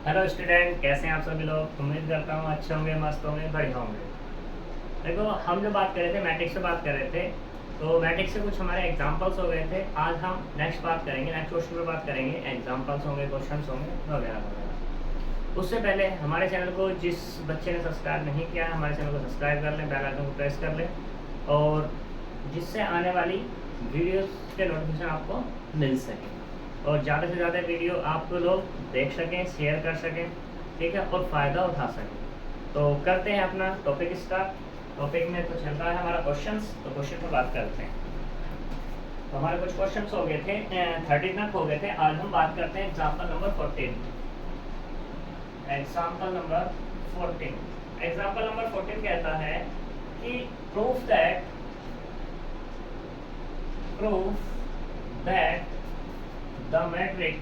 Hello student, कैसे हैं आप सभी लोग। उम्मीद करता हूँ अच्छे होंगे, मस्त होंगे, बढ़िया होंगे। देखो, हम जो बात कर रहे थे मैट्रिक्स से बात कर रहे थे, तो मैट्रिक्स से कुछ हमारे एग्जांपल्स हो गए थे। आज हम नेक्स्ट बात करेंगे, नेक्स्ट क्वेश्चन पे बात करेंगे। एग्जांपल्स होंगे, क्वेश्चंस होंगे, वगैरह वगैरह। उससे पहले हमारे चैनल को जिस बच्चे ने सब्सक्राइब नहीं किया है, हमारे चैनल को सब्सक्राइब कर लें, बेल आइकन को प्रेस कर लें, और जिससे आने वाली वीडियोस के नोटिफिकेशन आपको मिल सके, और ज़्यादा से ज़्यादा वीडियो आप लोग देख सकें, शेयर कर सकें, ठीक है, और फ़ायदा उठा सकें। तो करते हैं अपना टॉपिक स्टार्ट। टॉपिक में तो चल रहा है हमारा क्वेश्चंस, तो क्वेश्चन पर बात करते हैं। तो हमारे कुछ क्वेश्चंस हो गए थे, 13 तक हो गए थे। आज हम बात करते हैं example number 14। Example number 14। Example number 14 कहता है कि proof that the matrix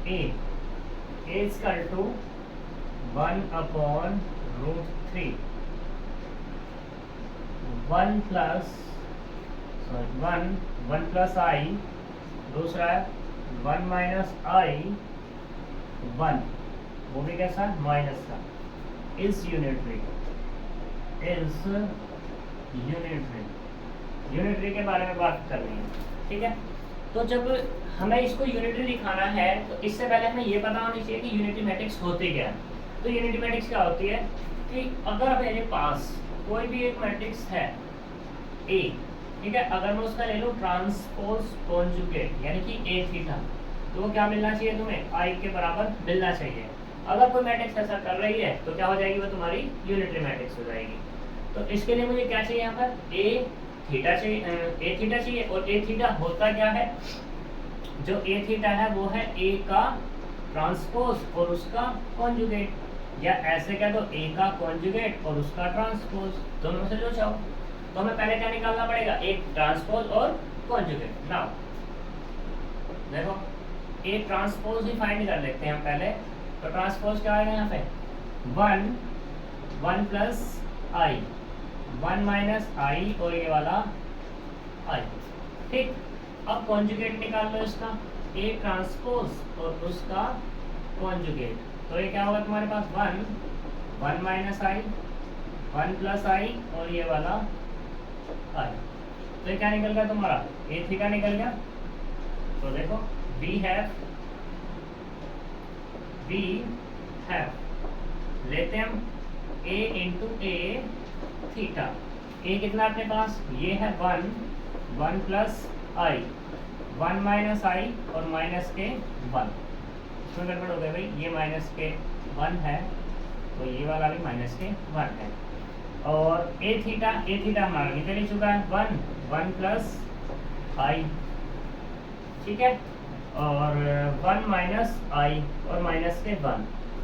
A is equal to 1 upon root 3, 1 plus I, दूसरा 1 minus I, 1, वो भी कैसा माइनस का, इज यूनिटरी। यूनिटरी के बारे में बात करनी है, ठीक है। तो जब हमें इसको यूनिटरी दिखाना है, तो इससे पहले हमें ये पता होनी चाहिए कि यूनिटरी मैट्रिक्स होती क्या है। तो यूनिटरी मैट्रिक्स क्या होती है कि अगर मेरे पास कोई भी एक मैट्रिक्स है ए, ठीक है, अगर मैं उसका ले लूँ ट्रांसपोज कॉन्जुगेट, यानी कि ए थीटा, तो वो क्या मिलना चाहिए तुम्हें, आई के बराबर मिलना चाहिए। अगर कोई मैट्रिक्स ऐसा कर रही है तो क्या हो जाएगी, वो तुम्हारी यूनिटरी मैट्रिक्स हो जाएगी। तो इसके लिए मुझे क्या चाहिए, यहाँ पर ए थीटा चाहिए। और ए थीटा होता क्या है, जो ए थीटा है वो है ए का ट्रांसपोज और उसका कॉन्जुगेट, या ऐसे कह दो ए का कॉन्जुगेट और उसका ट्रांसपोज, दोनों में से जो चाहो। तो हमें पहले क्या निकालना पड़ेगा, एक ट्रांसपोज और कॉन्जुगेट। नाउ देखो, ए ट्रांसपोज ही फाइंड कर लेते हैं हम पहले। तो ट्रांसपोज क्या आएगा यहाँ पे, 1 प्लस आई, 1 माइनस आई, और ये वाला आई, ठीक। अब कॉन्जुगेट निकाल लो इसका, ए ट्रांसपोज और उसका कॉन्जुगेट। तो ये क्या होगा तुम्हारे पास, 1 माइनस आई, 1 प्लस आई, और ये वाला आई। तो ये क्या निकल गया तुम्हारा, ए थीटा निकल गया। तो देखो, वी हैव लेते हैं हम ए इंटू ए थीटा। ए कितना अपने पास, ये है 1 प्लस आई, 1 माइनस आई और माइनस के 1। इसमें गड़बड़ हो गई भाई, ये माइनस के 1 है, तो ये वाला भी माइनस के 1 है। और ए थीटा हमारा निकल ही चुका है, 1 प्लस आई, ठीक है, और 1 माइनस आई और माइनस के 1।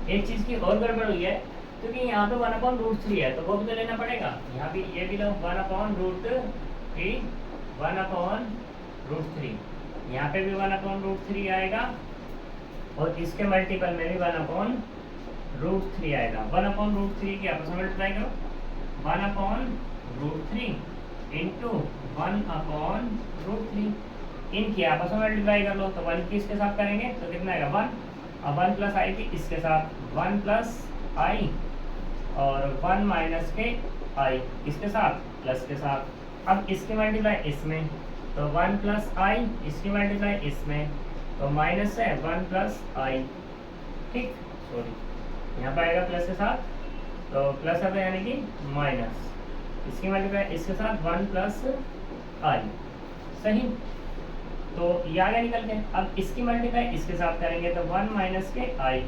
एक चीज़ की और गड़बड़ हुई है, क्योंकि यहाँ पे 1/√3 है, तो वो भी तो लेना पड़ेगा। यहाँ भी ये भी लो 1/√3, 1/√3, यहाँ पे भी 1/√3 आएगा, और इसके मल्टीपल में भी 1/√3 आएगा। 1/√3 की आपस में मल्टीप्लाई करो, 1/√3 इंटू 1/√3, इनकी आपस में मल्टीप्लाई कर लो। तो 1 की इसके साथ करेंगे तो कितना आएगा, 1। अब 1 प्लस आई की इसके साथ 1 प्लस आई, और 1 माइनस के आई इसके साथ प्लस के साथ। अब इसकी मल्टीप्लाई इसमें, तो 1 प्लस आई, इसकी मल्टीप्लाई इसमें, तो माइनस है 1 प्लस आई, ठीक, सॉरी यहाँ पर आएगा प्लस के साथ, तो प्लस आता है यानी कि माइनस, इसकी मल्टीप्लाई इसके साथ 1 प्लस आई, सही। तो ये आ गया निकल के। अब इसकी मल्टीप्लाई इसके साथ करेंगे तो 1 माइनस के आई,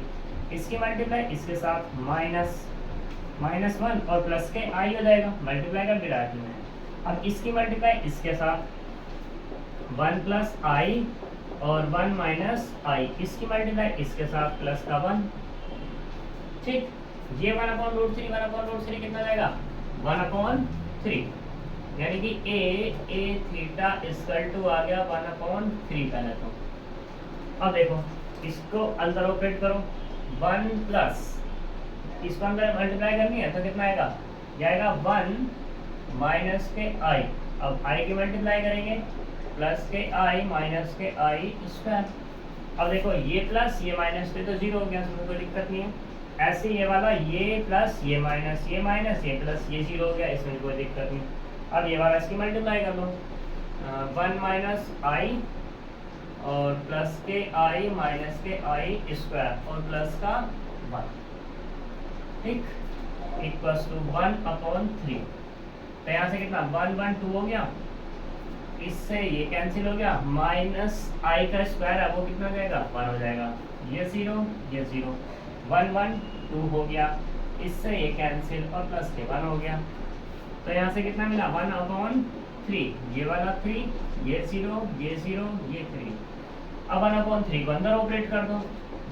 इसकी मल्टीप्लाई इसके साथ माइनस 1 और प्लस के आई हो जाएगा, मल्टीप्लाई कर दिया है। अब इसकी मल्टीप्लाई इसके साथ 1 प्लस आई और 1 माइनस आई, इसकी मल्टीप्लाई इसके साथ प्लस का 1, ठीक। ये 1/√3 कितना जाएगा, 1/3, यानी कि ए थीटा इक्वल टू आ गया 1/3 पहले तो। अब देखो, इसको अंदर ऑपरेट करो, 1 प्लस, इसको अंदर मल्टीप्लाई करनी है तो कितना आएगा, जाएगा 1 माइनस के आई। अब आई की मल्टीप्लाई करेंगे, प्लस के आई माइनस के आई स्क्वायर, अब देखो ये प्लस ये माइनस पे तो जीरो हो गया, इसमें कोई दिक्कत नहीं है। ऐसे ये वाला ये प्लस ये माइनस ये प्लस ये जीरो हो गया, इसमें कोई दिक्कत नहीं। अब ये वाला इसकी मल्टीप्लाई कर लो, 1 माइनस आई और प्लस के आई माइनस के आई स्क्वायर और प्लस का 1, ठीक, इक्वल्स टू 1/3। तो यहाँ से कितना 1 1 2 हो गया, इससे ये कैंसिल हो गया, माइनस आई का स्क्वायर है वो कितना हो जाएगा 1 हो जाएगा, ये 0 ये 0, 1 1 2 हो गया, इससे ये कैंसिल और प्लस के 1 हो गया। तो यहाँ से कितना मिला 1/3, ये वाला 3 ये 0 ये 0 ये 3। अब 1/3 को अंदर ऑपरेट कर दो,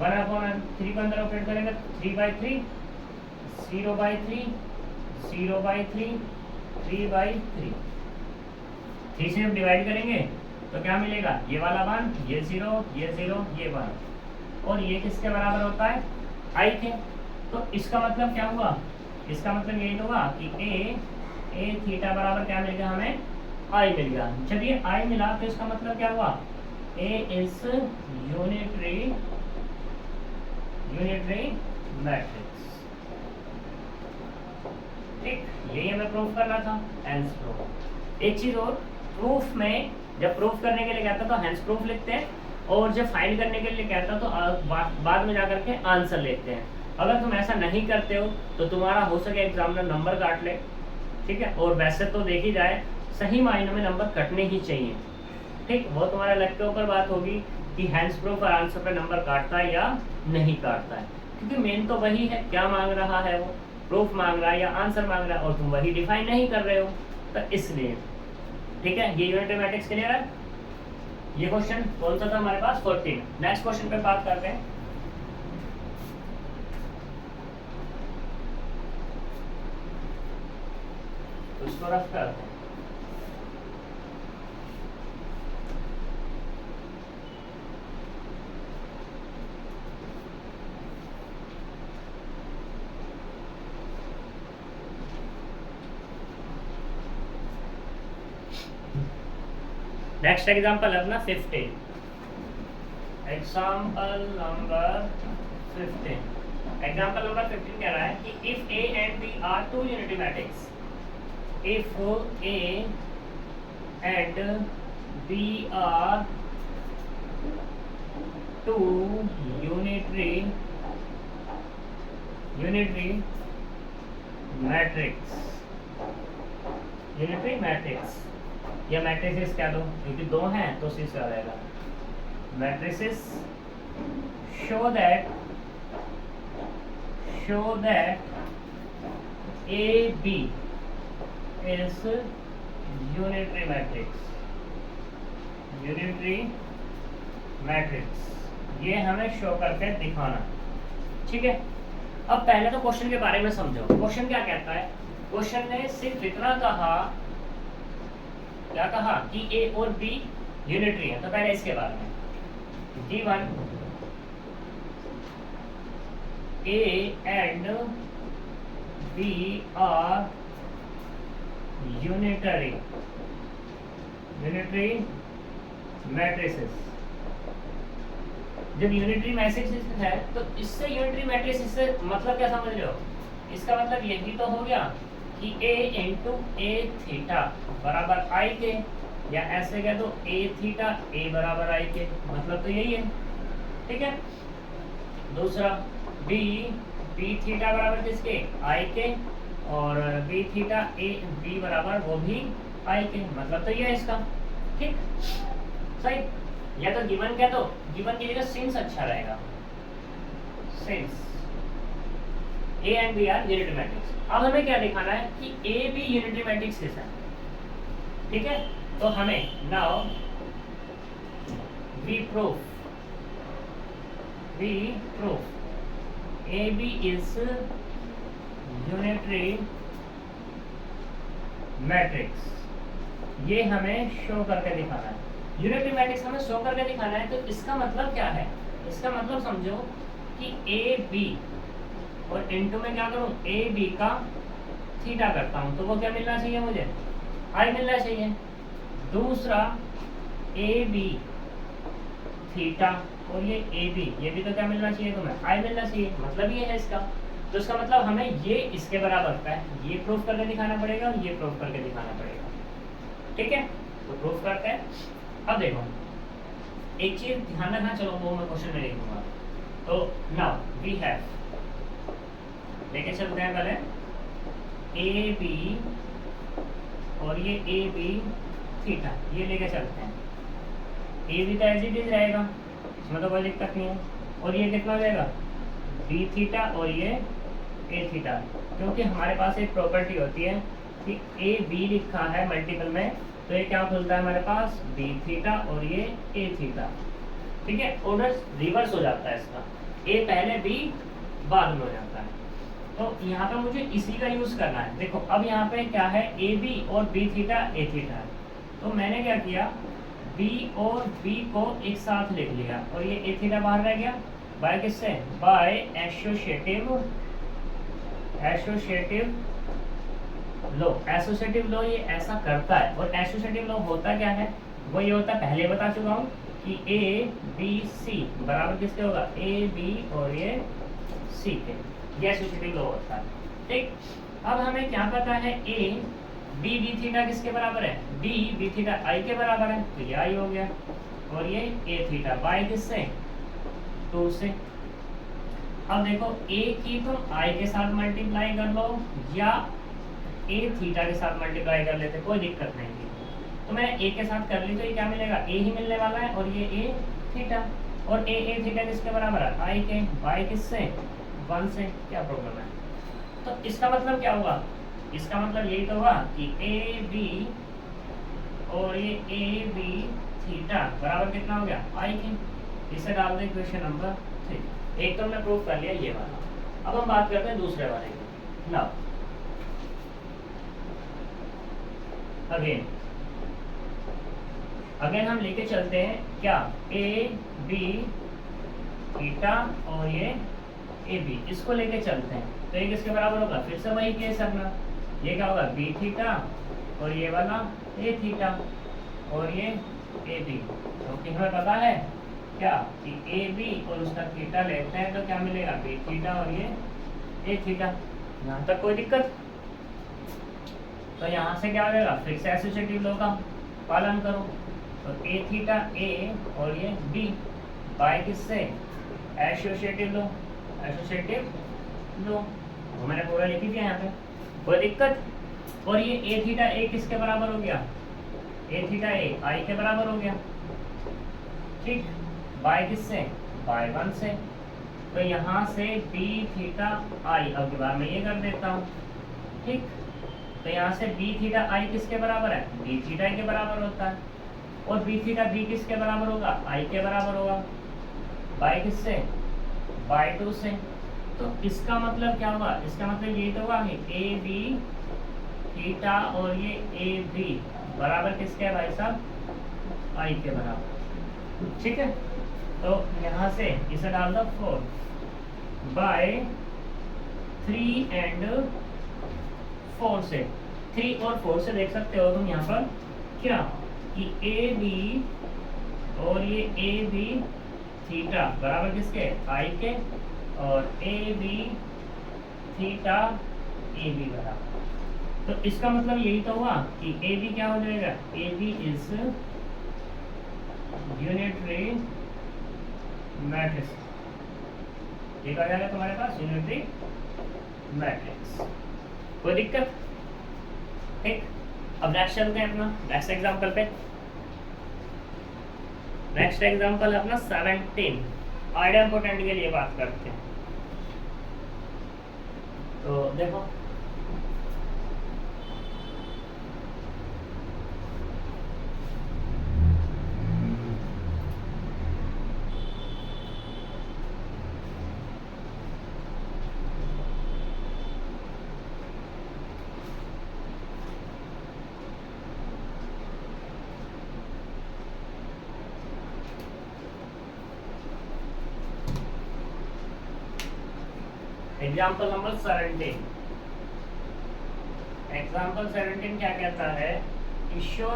1/3 को अंदर ऑपरेट करेंगे 3/3 0/3 0/3 3/3। 3 से हम डिवाइड करेंगे तो क्या मिलेगा, ये वाला 1 ये 0 ये 0 ये 1, और ये किसके बराबर होता है आई के। तो इसका मतलब क्या हुआ, इसका मतलब यही होगा कि ए थीटा बराबर क्या मिल गया हमें, आई मिल गया। जब ये आई मिला तो इसका मतलब क्या हुआ, ए इज यूनिटरी मैट्रिक्स, ठीक, यही हमें प्रूफ करना था, हेंस प्रूफ। एक चीज और, प्रूफ में जब प्रूफ करने के लिए कहता तो हेंस प्रूफ लिखते हैं, और जब फाइंड करने के लिए कहता तो बाद में जाकर के आंसर लिखते हैं। अगर तुम ऐसा नहीं करते हो तो तुम्हारा हो सके एग्जामिनर नंबर काट ले, ठीक है। और वैसे तो देखी जाए सही मायनों में नंबर कटने ही चाहिए, ठीक, वो तुम्हारे लक के ऊपर बात होगी कि हैंड्स प्रूफ और आंसर पे नंबर काटता है या नहीं काटता है, क्योंकि मेन तो वही है, क्या मांग रहा है वो, प्रूफ मांग रहा है या आंसर मांग रहा है, और तुम वही डिफाइन नहीं कर रहे हो, तो इसलिए, ठीक है। ये यूनिटरी मैट्रिक्स क्लियर है। ये क्वेश्चन कौन सा था हमारे पास 14। नेक्स्ट क्वेश्चन पे बात करते हैं। उसको रफ करते हैं। नेक्स्ट एग्जांपल है अपना 15, एग्जांपल नंबर 15। एग्जांपल नंबर 15 कह रहा है कि if A and B are two unitary matrix, if A and B are two unitary matrix या मैट्रिसेस कह दो, क्योंकि दो हैं तो सिर्फ आ जाएगा। Matrices show that A B is unitary matrix, ये हमें शो करके दिखाना, ठीक है। अब पहले तो क्वेश्चन के बारे में समझो। क्वेश्चन क्या कहता है, क्वेश्चन ने सिर्फ इतना कहा, क्या कहा कि ए और बी यूनिटरी है। तो पहले इसके बारे में given A and B are unitary matrices. जब यूनिटरी मैट्रिसेस है तो इससे यूनिटरी मैट्रिसेस से मतलब क्या समझ रहे हो, इसका मतलब यही तो हो गया कि a इंटू ए थीटा बराबर आई के, या ऐसे कह दो a थीटा a बराबर आई के, मतलब तो यही है, ठीक है। दूसरा b थीटा बराबर किसके, आई के, और b थीटा b बराबर वो भी आई के, मतलब तो ये है इसका, ठीक, सही। या तो गिवन कह दो, गिवन की जगह सिंस अच्छा रहेगा, since A and B are unitary matrix. अब हमें क्या दिखाना है कि ए बी यूनिटरी मैट्रिक्स है, ठीक है। तो हमें now we proof A B is unitary matrix, ये हमें शो करके दिखाना है। यूनिटरी मैट्रिक्स हमें शो करके दिखाना है, तो इसका मतलब क्या है, इसका मतलब समझो कि ए बी और इनटू में क्या करूं, ए बी का थीटा करता हूं, तो वो क्या मिलना चाहिए मुझे, आई मिलना चाहिए। दूसरा ए बी थीटा और ये ए बी, ये भी तो क्या मिलना चाहिए तुम्हें, आई मिलना चाहिए, मतलब ये है इसका। तो इसका मतलब हमें ये इसके बराबर का है, ये प्रूफ करके दिखाना पड़ेगा और ये प्रूफ करके दिखाना पड़ेगा। ठीक है, तो प्रूफ करते हैं। अब देखो एक चीज ध्यान रखना, चलो वो मैं क्वेश्चन में लिखूंगा। तो नाउ वी हैव, लेके चलते हैं पहले ए बी और ये ए बी थीटा, ये लेके चलते हैं। ए बी तो एज इट इज रहेगा, इसमें तो कोई दिक्कत नहीं है। और ये कितना हो जाएगा, बी थीटा और ये ए थीटा, क्योंकि हमारे पास एक प्रॉपर्टी होती है कि ए बी लिखा है मल्टीपल में, तो ये क्या खुलता है हमारे पास, बी थीटा और ये ए थीटा। ठीक है, ऑर्डर रिवर्स हो जाता है इसका, ए पहले बी बाद में हो जाता है। तो यहाँ पे मुझे इसी का यूज करना है। देखो अब यहाँ पे क्या है, ए बी और बी थीटा ए थीटा है, तो मैंने क्या किया, बी और बी को एक साथ लिख लिया और ये ए थीटा बाहर रह गया, बाय किससे, बाय एसोसिएटिव लो। एसोसिएटिव लो ये ऐसा करता है, और एसोसिएटिव लो होता क्या है, वो ये होता है, पहले बता चुका हूँ कि ए बी सी बराबर किसके होगा, ए बी और ये सी के, ये एसोसिएटिव लो होता है। ठीक, अब हमें क्या पता है, ए बी बी थीटा किसके बराबर है, बी बी थीटा आई के बराबर है, तो ये आई हो गया, और ये ए थीटा बाय किससे, 2 से। अब देखो ए की तुम आई के साथ मल्टीप्लाई कर लो या ए थीटा के साथ मल्टीप्लाई कर लेते, कोई दिक्कत नहीं थी। तो मैंने ए के साथ कर ली, तो ये क्या मिलेगा, ए ही मिलने वाला है, और ये ए थीटा, और ए थीटा किसके बराबर है, आई के, बाय किससे, 1 से। क्या प्रॉब्लम है, तो इसका मतलब क्या हुआ, इसका मतलब यही तो हुआ कि ए बी और ये ए बी थीटा बराबर कितना हो गया, आई के। इसे डाल दे इक्वेशन नंबर 3। एक तो हमने प्रूफ कर लिया ये वाला। अब हम बात करते हैं दूसरे वाले की। नाउ अगेन हम लेके चलते हैं क्या, ए बी थीटा और ये ए बी, इसको लेके चलते हैं। तो ये किसके बराबर होगा, फिर से वही केस अपना, ये क्या होगा, बी थीटा और ये वाला ए थीटा और ये ए बी, क्योंकि हमें पता है क्या कि ए बी और उसका थीटा लेते हैं तो क्या मिलेगा, बी थीटा और ये ए थीटा। यहाँ तक कोई दिक्कत, तो यहाँ से क्या हो जाएगा, फिर से एसोसिएटिव लॉ का पालन करो, तो ए थीटा ए और ये बी बाय किससे, एसोसिएटिव लॉ, एसोसिएटिव लॉ वो मैंने पूरा लिखी दिया यहाँ पे, कोई दिक्कत। और ये ए थीटा ए किसके बराबर हो गया, ए थीटा ए आई के बराबर हो गया। ठीक, बाय किससे, बाय 1 से। तो यहाँ से बी थीटा आई, अब की बार मैं ये कर देता हूँ। ठीक, तो यहाँ से बी थीटा आई किसके बराबर है, बी थीटा आई के बराबर होता है, और बी थीटा बी किसके बराबर होगा, आई के बराबर होगा, बाय किससे, बाय 2 से। तो इसका मतलब क्या होगा, इसका मतलब ये तो होगा कि ए बी थीटा और ये ए बी बराबर किसके है भाई साहब, आई के बराबर। ठीक है, तो यहाँ से इसे डाल दो 4 बाय 3 एंड 4 से। 3 और 4 से देख सकते हो तुम यहाँ पर क्या कि ए बी और ये ए बी थीटा बराबर किसके, आई के, और A B theta A B बराबर। तो इसका मतलब यही तो हुआ कि ए बी क्या हो जाएगा, A B is unitary matrix, ये कहा जाएगा तुम्हारे पास यूनिटरी मैट्रिक्स, कोई दिक्कत। ठीक, अब नेक्स्ट चलते हैं अपना नेक्स्ट एग्जांपल पे। नेक्स्ट एग्जांपल अपना 17 आइडिया पोटेंट के लिए बात करते हैं। तो देखो एग्जाम्पल नंबर 17। एग्जाम्पल 17 क्या कहता है, show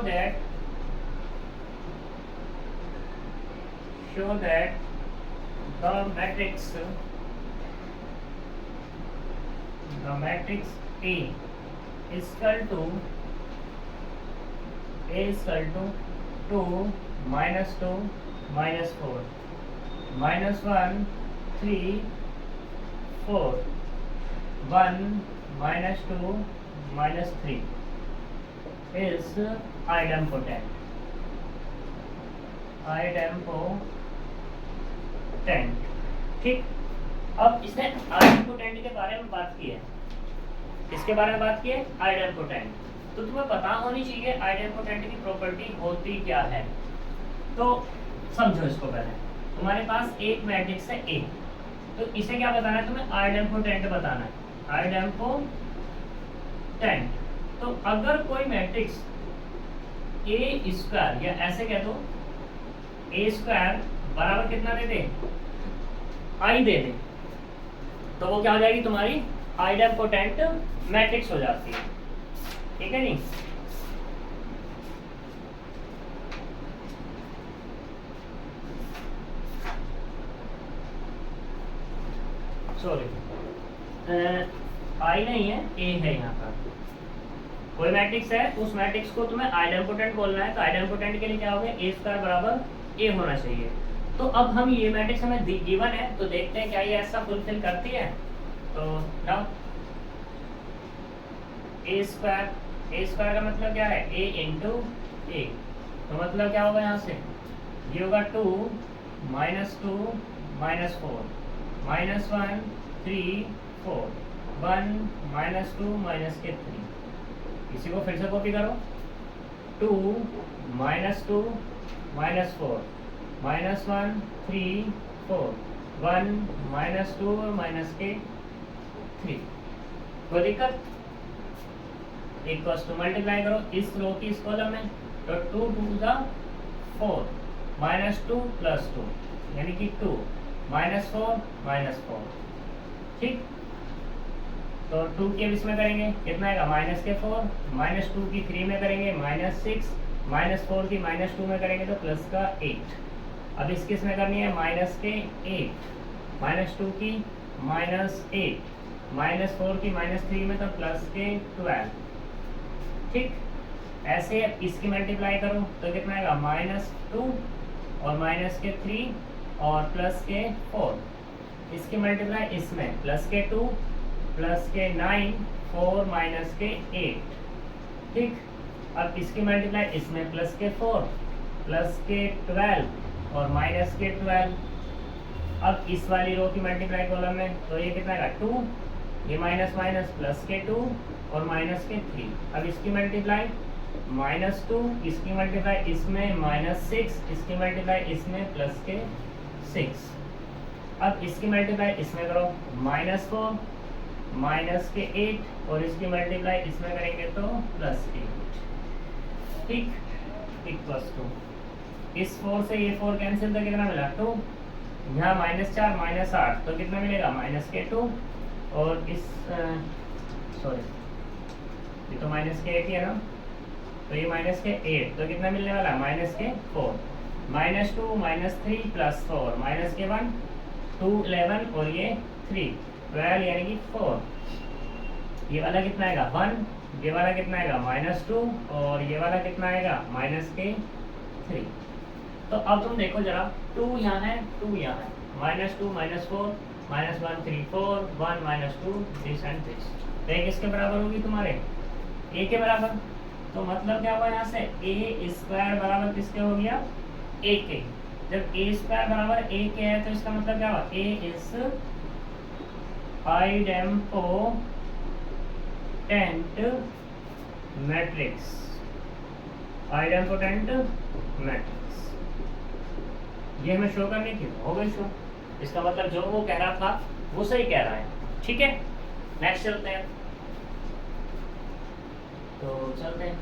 show that the matrix A is equal to 2 minus 2 minus 4 minus 1 3 4 1 minus 2 minus 3 is idempotent. ठीक, अब इसने आइडेम्पोटेंट के बारे में बात की है, इसके बारे में बात की है आइडेम्पोटेंट। तो तुम्हें पता होनी चाहिए आइडेम्पोटेंट की प्रॉपर्टी होती क्या है। तो समझो इसको पहले, तुम्हारे पास एक मैट्रिक्स है ए, तो इसे क्या बताना है तुम्हें, आइडेम्पोटेंट बताना है, आइडेम्पोटेंट। तो अगर कोई मैट्रिक्स ए स्क्वायर, या ऐसे कह दो ए स्क्वायर बराबर कितना दे दे, आई दे दे, तो वो क्या हो जाएगी तुम्हारी आइडेम्पोटेंट मैट्रिक्स हो जाती है। ठीक है नहीं, सॉरी आई नहीं है, ए है यहाँ पर। कोई मैट्रिक्स है, उस मैट्रिक्स को तुम्हें आइडेम्पोटेंट बोलना है, तो आइडेम्पोटेंट के लिए क्या होगा, ए स्क्वायर बराबर ए होना चाहिए। तो अब हम ये मैट्रिक्स हमें गिवन है, तो देखते हैं क्या ये ऐसा फुलफिल करती है। तो नाउ ए स्क्वायर का मतलब क्या है, ए इंटू ए, तो मतलब क्या होगा यहाँ से, ये होगा 2 minus 2 minus 4 minus 1 3 4 1 minus 2 minus के 3। इसी को फिर से कॉपी करो, 2 minus 2 minus 4 minus 1 3 4 1 minus 2 और माइनस के 3। कोई दिक्कत, इक्वल्स टू मल्टीप्लाई करो इस रो की इस कॉलम में, तो 2 2 4 माइनस 2 प्लस 2 यानी कि 2 माइनस 4 माइनस 4। ठीक, तो 2 की अब इसमें करेंगे कितना आएगा, माइनस के 4, माइनस 2 की 3 में करेंगे माइनस 6, माइनस 4 की माइनस 2 में करेंगे तो प्लस का 8। अब इसकी इसमें करनी है माइनस के 8, माइनस 2 की माइनस 8, माइनस 4 की माइनस 3 में तो प्लस के 12। ठीक, ऐसे इसकी मल्टीप्लाई करो तो कितना आएगा, माइनस 2 और माइनस के 3 और प्लस के 4। इसकी मल्टीप्लाई इसमें प्लस के 2 प्लस के 9 4 माइनस के 8। ठीक, अब इसकी मल्टीप्लाई इसमें प्लस के 4 प्लस के 12 और माइनस के 12। अब इस वाली रो की मल्टीप्लाई कॉलम में, तो ये कितना आएगा 2, ये माइनस माइनस प्लस के 2 और माइनस के 3। अब इसकी मल्टीप्लाई माइनस 2, इसकी मल्टीप्लाई इसमें माइनस 6, इसकी मल्टीप्लाई इसमें प्लस के 6। अब इसकी मल्टीप्लाई इसमें करो माइनस 4 माइनस के 8 और इसकी मल्टीप्लाई इसमें करेंगे तो प्लस 8। ठीक, इक्वल्स टू इस 4 से ये 4 कैंसिल तो कितना मिला 2, यहाँ माइनस 4 माइनस 8 तो कितना मिलेगा माइनस के 2 और इस सॉरी ये तो माइनस के 8 ही है ना, तो ये माइनस के 8 तो कितना मिलने वाला माइनस के 4, माइनस 2 माइनस 3 प्लस 4 माइनस के 1 2 11 और ये 3 12 यानी कि 4। ये वाला कितना आएगा 1, ये वाला कितना आएगा माइनस 2 और ये वाला कितना आएगा माइनस के 3। तो अब तुम देखो जरा, 2 यहाँ है 2 यहाँ है, minus 2 minus 4 minus 1 3 4 1 minus 2 this and this, तो ये किसके बराबर होगी तुम्हारे ए के बराबर। तो मतलब क्या हुआ यहाँ से, ए स्क्वायर बराबर किसके हो गया ए के। जब ए स्क्वायर बराबर ए के है तो इसका मतलब क्या हुआ, A is idempotent matrix, idempotent matrix. ये हमें शो करनी थी, हो गई शो। इसका मतलब जो वो कह रहा था वो सही कह रहा है। ठीक है, नेक्स्ट चलते हैं, तो चलते हैं।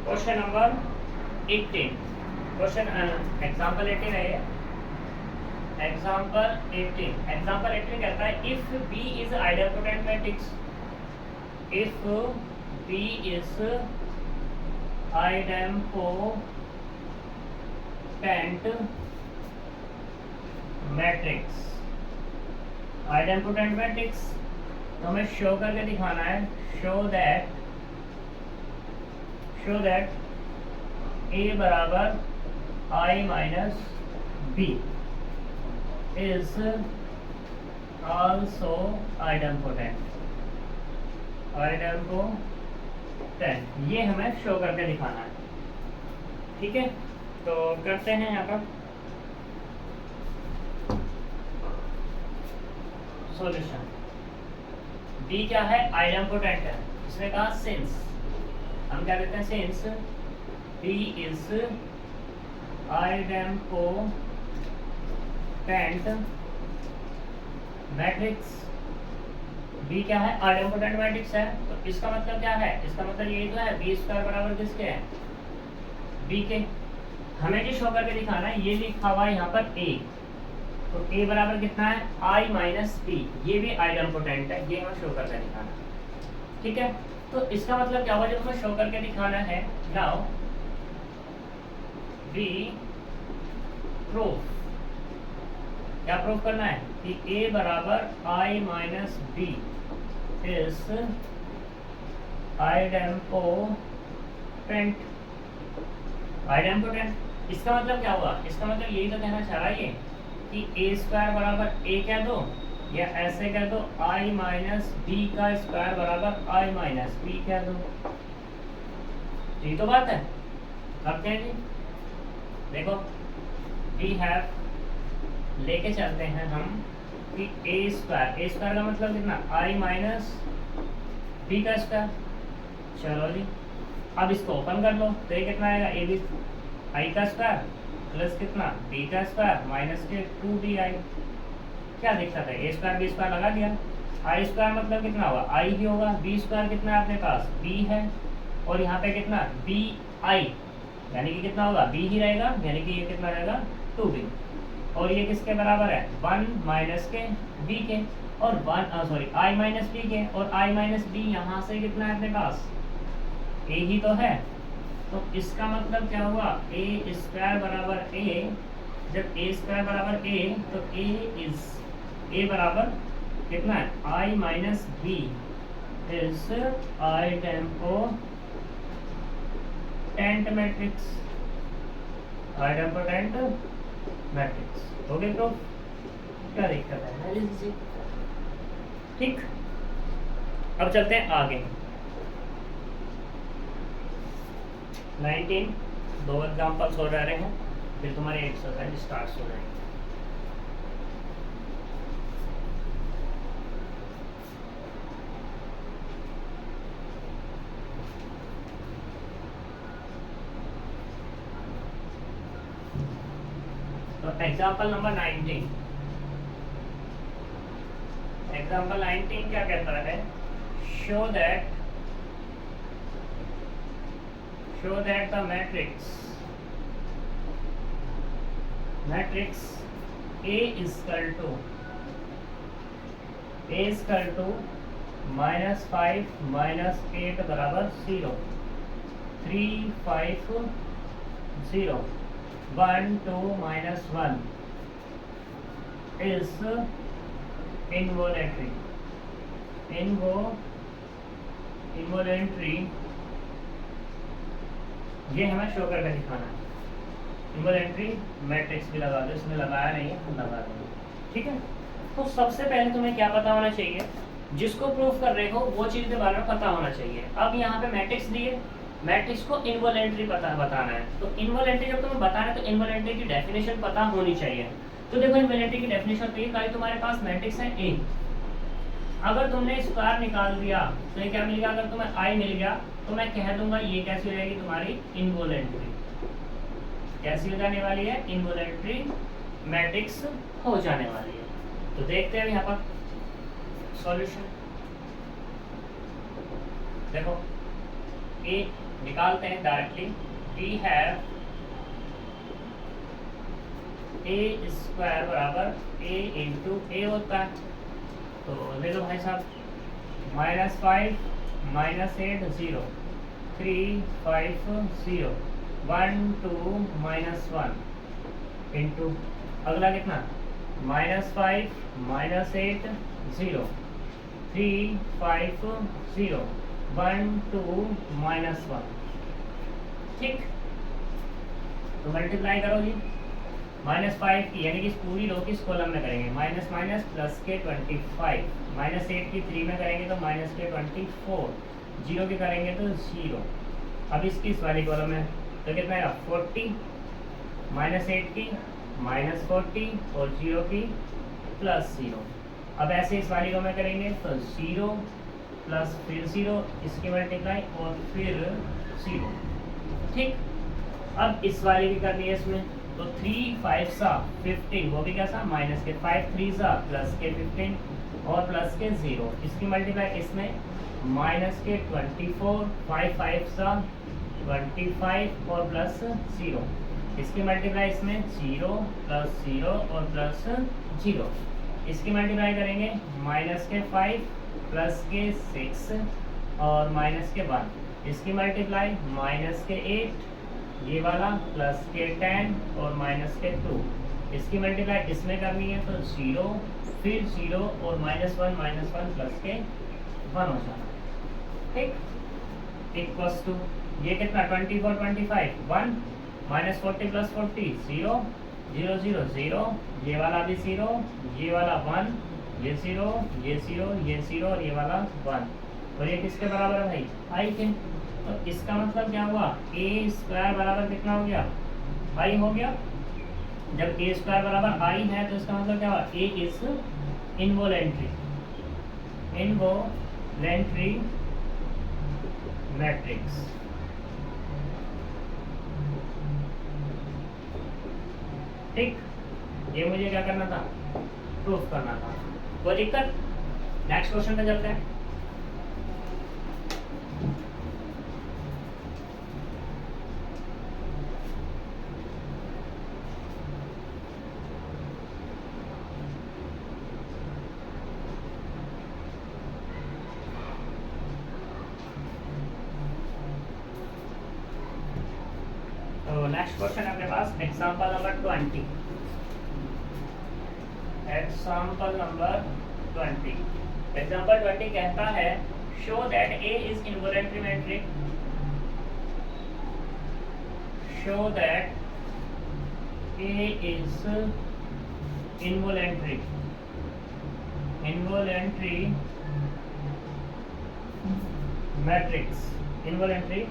क्वेश्चन नंबर 18 क्वेश्चन एग्जांपल 18 है ये। एग्जांपल 18 कहता है if B is idempotent matrix, if B is idempotent matrix, idempotent matrix तो हमें शो करके दिखाना है, शो दैट A बराबर I minus B is also idempotent, ये हमें शो करके दिखाना है। ठीक है, तो करते हैं यहाँ पर सॉल्यूशन। B क्या है? आइडेंपोटेंट है। इसने कहा सिंस, हम क्या कहते हैं, since B is idempotent matrix, B क्या है? आइडेंपोटेंट मैट्रिक्स है। तो इसका मतलब क्या है? इसका मतलब यही तो है B स्क्वायर बराबर किसके है? B के। हमें जो शो करके दिखाना है, ये लिखा हुआ है यहाँ पर A, तो A बराबर कितना है? I माइनस B, ये भी आइडेंपोटेंट है, ये हमें शो करके दिखाना है। ठीक है, तो इसका मतलब क्या हुआ जब हमें शो करके दिखाना है? नाउ बी प्रूफ, क्या प्रूफ करना है कि A बराबर I माइनस B इज आइडेंपोटेंट। इसका मतलब क्या हुआ? इसका मतलब यही तो कहना चाह रहा है ये कि A स्क्वायर बराबर A कह दो, या ऐसे कह दो I माइनस B का स्क्वायर बराबर I माइनस B कह दो। यही तो बात है। अब क्या जी, देखो वी हैव, लेके चलते हैं हम कि A स्क्वायर का मतलब कितना? I माइनस B का स्क्वायर। चलो जी, अब इसको ओपन कर लो तो ये कितना आएगा? A I का स्क्वायर प्लस कितना? B का स्क्वायर माइनस के 2BI। क्या दिक्कत है? A स्क्वायर B स्क्वायर लगा दिया। I स्क्वायर मतलब कितना होगा? I ही होगा। B स्क्वायर कितना है अपने पास? B है, और यहाँ पे कितना? BI, यानी कि कितना होगा? B ही रहेगा, यानी कि ये कितना रहेगा? 2B। और ये किसके बराबर है? 1 माइनस के B के, और I माइनस B के, और I माइनस B यहाँ से कितना है अपने पास? A ही तो है। तो इसका मतलब क्या हुआ? A स्क्वायर बराबर A, जब A स्क्वायर बराबर A, तो A बराबर कितना है? I minus B is idempotent matrix, idempotent matrix. हो गए प्रूफ? क्या दिक्कत है? ठीक, अब चलते हैं आगे। 19 दो एग्जाम्पल्स हो रहे हैं, फिर तुम्हारे एक्सरसाइज स्टार्ट हो जाएंगे। तो एग्जाम्पल नंबर 19, एग्जाम्पल 19 क्या कहता है? Show that the matrix A is equal to minus 5 minus 8 बराबर 0, 3 5 0, 1 2 minus 1 is involuntary, ये हमें शो करके दिखाना है। इन्वॉलेंट्री मैट्रिक्स भी लगा दो, इसमें लगाया नहीं है, हम लगा देंगे। ठीक है, तो सबसे पहले तुम्हें क्या पता होना चाहिए? जिसको प्रूफ कर रहे हो वो चीज़ के बारे में पता होना चाहिए। अब यहाँ पे मैट्रिक्स दिए, मैट्रिक्स को इन्वॉलेंट्री बताना है। तो इन्वॉलेंट्री जब तुम्हें बताना है तो इन्वॉलेंट्री की डेफिनेशन पता होनी चाहिए। तो देखो इन्वॉलेंट्री की डेफिनेशन तो ये, तुम्हारे पास मैट्रिक्स है A, अगर तुमने स्क्वायर निकाल दिया तो ये क्या मिल गया? अगर तुम्हें I मिल गया तो मैं कह दूंगा ये कैसी हो जाएगी तुम्हारी? इन्वॉलेंट्री। कैसी हो जाने वाली है? इन्वॉलेंट्री मैट्रिक्स हो जाने वाली है। तो देखते हैं यहाँ पर सॉल्यूशन। देखो A निकालते हैं directly. We have A square बराबर ए इंटू ए होता है। तो ले लो भाई साहब, -5 -8 0 3 5 0 1 2 -1 इंटू अगला कितना, -5 -8 0 3 5 0 1 2 -1। ठीक, तो मल्टीप्लाई करो जी, -5 की यानी कि इस पूरी रो की इस कॉलम में करेंगे माइनस माइनस प्लस के 25, -8 की 3 में करेंगे तो माइनस के 24, 0 की करेंगे तो 0। अब इसकी इस वाली कॉलम में तो कितना आएगा 40, -8 की -40 और 0 की +0। अब ऐसे इस वाली रो में करेंगे तो 0 प्लस फिर 0, इसकी मल्टीप्लाई और फिर 0। ठीक, अब इस वाली की करनी है इसमें, तो 3 5 सा 15, वो भी कैसा माइनस के 5 3 सा प्लस के 15 और प्लस के 0, इसकी मल्टीप्लाई इसमें माइनस के 24 5 5 सा 25 और प्लस 0, इसकी मल्टीप्लाई इसमें 0 प्लस 0 और प्लस 0, इसकी मल्टीप्लाई करेंगे माइनस के 5 प्लस के 6 और माइनस के 1, इसकी मल्टीप्लाई माइनस के 8 ये वाला प्लस के 10 और माइनस के 2, इसकी मल्टीप्लाई इसमें करनी है तो 0 फिर 0 और -1 प्लस के 1 हो जाना। ठीक, इक्वल्स टू ये कितना 24 25 1 -40 प्लस 40 0 0 0 0, ये वाला भी 0, ये वाला 1, ये 0 ये 0 ये 0 और ये वाला 1, और ये किसके बराबर है भाई, आई के। तो इसका मतलब क्या हुआ, ए स्क्वायर बराबर कितना हो गया, आई हो गया। जब ए स्क्वायर बराबर आई है तो इसका मतलब क्या हुआ, ए इज इनवोलेंट्री मैट्रिक्स। ठीक, ये मुझे क्या करना था, प्रूफ करना था। कोई दिक्कत, नेक्स्ट क्वेश्चन पे चलते हैं। तो नेक्स्ट क्वेश्चन अपने पास example number 20। Example number 20, example 20 कहता है show that A is involutory matrix, show that A is involutory matrix, involutory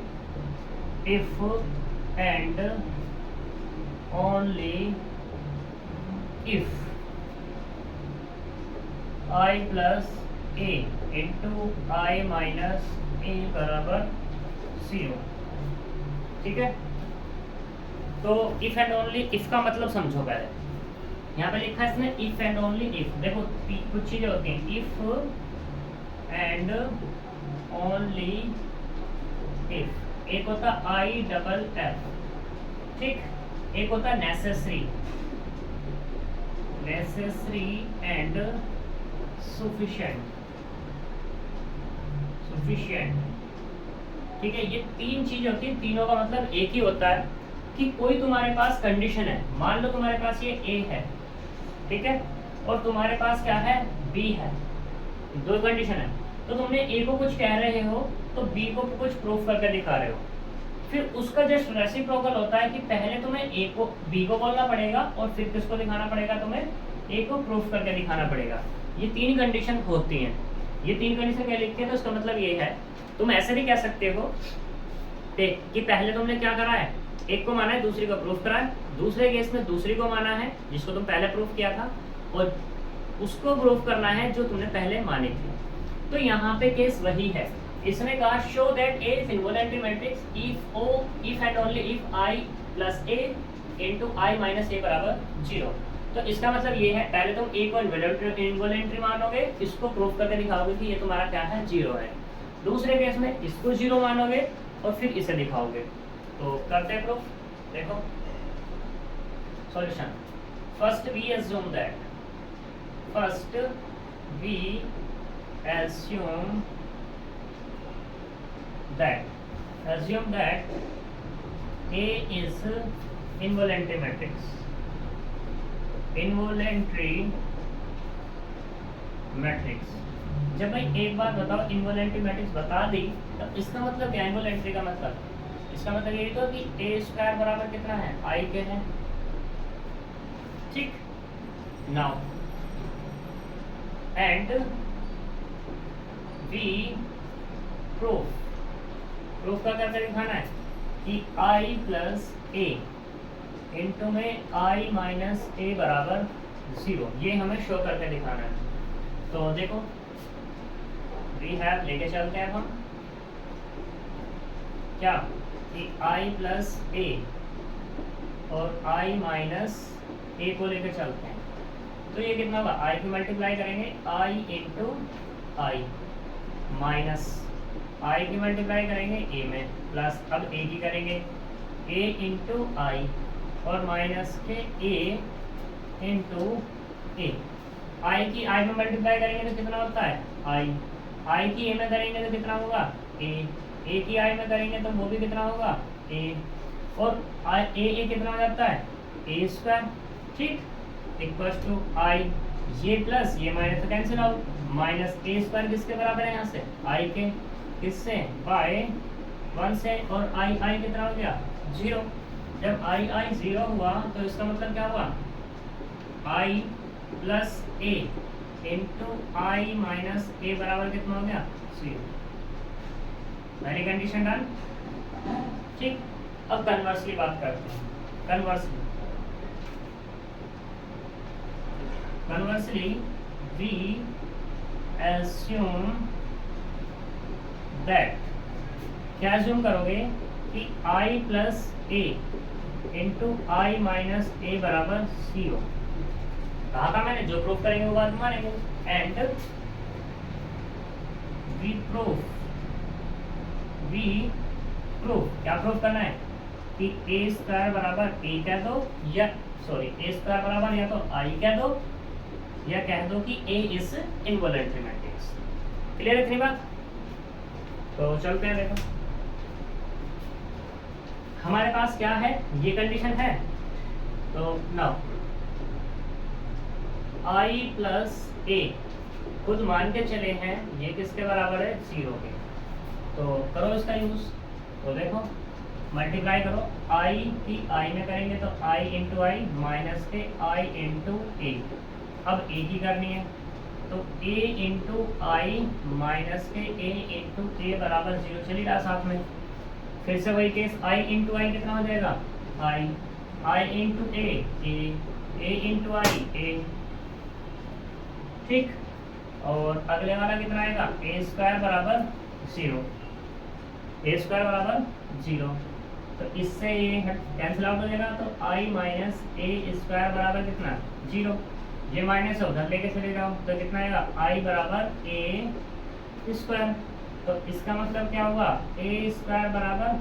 if and only if I plus a into I minus a बराबर 0। ठीक है, तो if and only if का मतलब समझो पहले, यहाँ पे लिखा है इसने इफ एंड ओनली इफ। देखो कुछ चीजें होती हैं, इफ एंड ओनली इफ, एक होता आई डबल एफ, ठीक, एक होता नेसेसरी एंड सफिशिएंट। ठीक है, ये तीन चीज होती है, तीनों का मतलब एक ही होता है कि कोई तुम्हारे पास कंडीशन है, मान लो तुम्हारे पास ये ए है, ठीक है, और तुम्हारे पास क्या है, बी है, दो कंडीशन है, तो तुमने ए को कुछ कह रहे हो तो बी को कुछ प्रूफ करके दिखा रहे हो, फिर उसका जस्ट रेसिप्रोकल होता है कि पहले तुम्हें ए को बी को बोलना पड़ेगा और फिर किसको दिखाना पड़ेगा, तुम्हें ए को प्रूफ करके दिखाना पड़ेगा। ये तीन कंडीशन होती हैं, ये तीन कंडीशन क्या लिखते हैं, तो इसका मतलब ये है, तुम ऐसे भी कह सकते हो कि पहले तुमने क्या करा है, एक को माना है, दूसरी को प्रूफ करा है, दूसरे केस में दूसरी को माना है जिसको तुम पहले प्रूफ किया था, और उसको प्रूफ करना है जो तुमने पहले मानी थी। तो यहाँ पे केस वही है, इसने कहा show that A is involutory matrix if and only if I plus A into I minus A बराबर 0। तो इसका मतलब ये है, पहले तुम ए को इनवोलेंट्री मानोगे, इसको प्रूफ करके दिखाओगे कि ये तुम्हारा क्या है, 0 है। दूसरे केस में इसको 0 मानोगे और फिर इसे दिखाओगे। तो करते हैं प्रूफ। देखो solution, first we assume that assume that A is involuntary matrix, जब भाई एक बात बताओ इनवॉलेंट्री मैट्रिक्स बता दी तो इसका मतलब क्या है? इनवॉलेंट्री का मतलब, इसका मतलब ये तो कि ए स्क्वायर बराबर कितना है? आई के है। ठीक, नाउ एंड वी प्रूफ का करके दिखाना है कि आई प्लस ए इंटू में आई माइनस ए बराबर 0, ये हमें शो करके दिखाना है। तो देखो वी हैव लेके चलते हैं हम क्या कि आई प्लस ए और आई माइनस ए को लेकर चलते हैं। तो ये कितना होगा? आई की मल्टीप्लाई करेंगे आई इंटू आई, माइनस आई की मल्टीप्लाई करेंगे ए में, प्लस अब ए की करेंगे ए इंटू आई और माइनस के ए इंटू ए। आई की आई में मल्टीप्लाई करेंगे तो कितना होता है? आई की ए में करेंगे तो कितना होगा? ए की आई में करेंगे तो वो भी कितना होगा? ए, और ए कितना हो जाता है? ए स्क्वायर। ठीक, इक्वल्स टू आई, ये प्लस ये माइनस तो कैंसिल आउट, माइनस ए स्क्वायर किसके बराबर है? यहाँ से आई के, किससे? बाय 1 से, और आई कितना हो गया? 0। जब आई 0 हुआ तो इसका मतलब क्या हुआ? आई plus A into I minus A बराबर कितना हो गया? 0। पहली कंडीशन डन। ठीक, अब कन्वर्सली बात करते हैं। कन्वर्सली वी assume that, क्या assume करोगे कि i plus A into I minus A बराबर 0। कहा था मैंने जो प्रूफ करेंगे वो बात मानेंगे। एंड वी प्रूफ क्या प्रूफ करना है कि ए स्क्वायर बराबर ए कह दो, या सॉरी ए स्क्वायर बराबर या तो आई कह दो, या कह दो कि ए इज इनवॉलेंट्री मैट्रिक्स। क्लियर है इतनी बात? तो चलते हैं। देखो हमारे पास क्या है, ये कंडीशन है। तो नाउ आई प्लस ए खुद मान के चले हैं ये किसके बराबर है? 0 के। तो करो इसका यूज। तो देखो मल्टीप्लाई करो, आई की आई में करेंगे तो आई इंटू आई माइनस के आई इंटू ए। अब ए की करनी है तो ए इंटू आई माइनस के ए इंटू ए बराबर 0 चली रहा साथ में। फिर से वही केस, आई इंटू आई कितना हो जाएगा? आई इंटू ए इंटू आई ए। ठीक, और अगले वाला कितना आएगा? ए स्क्वायर बराबर 0, ए स्क्वायर बराबर 0। तो इससे ये कैंसिल आउट हो जाएगा। तो आई माइनस ए स्क्वायर बराबर कितना? 0। ये माइनस है उधर लेके चले जाओ तो कितना आएगा? आई बराबर ए स्क्वायर। तो इसका मतलब क्या होगा? ए स्क्वायर बराबर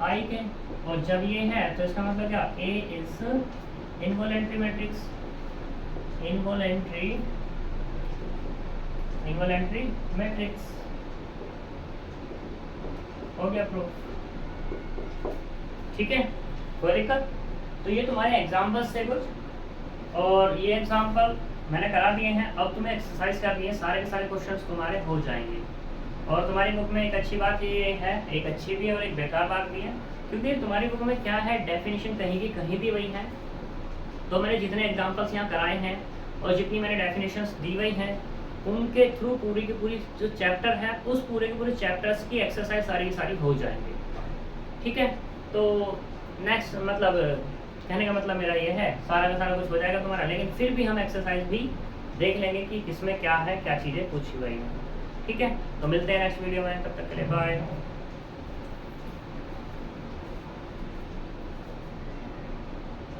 आई के, और जब ये है तो इसका मतलब क्या? A is involutory matrix, involutory matrix. हो गया प्रूफ। ठीक है, कोई दिक्कत? तो ये तुम्हारे एग्जाम्पल्स थे कुछ, और ये एग्जाम्पल मैंने करा दिए हैं। अब तुम्हें एक्सरसाइज करनी है, सारे के सारे क्वेश्चंस तुम्हारे हो जाएंगे। और तुम्हारी बुक में एक अच्छी बात ये है, एक अच्छी भी है और एक बेकार बात भी है, क्योंकि तुम्हारी बुक में क्या है, डेफिनेशन कहीं की कहीं भी वही है। तो मैंने जितने एग्जाम्पल्स यहाँ कराए हैं और जितनी मैंने डेफिनेशंस दी हुई हैं, उनके थ्रू पूरी की पूरी जो चैप्टर है उस पूरे के पूरे चैप्टर्स की एक्सरसाइज सारी की सारी हो जाएंगी। ठीक है, तो नेक्स्ट मतलब कहने का मतलब मेरा ये है, सारा का सारा कुछ हो जाएगा तुम्हारा, लेकिन फिर भी हम एक्सरसाइज भी देख लेंगे कि इसमें क्या है, क्या चीज़ें पूछी हुई हैं। ठीक है, तो मिलते हैं नेक्स्ट वीडियो में, तब तक के लिए बाय।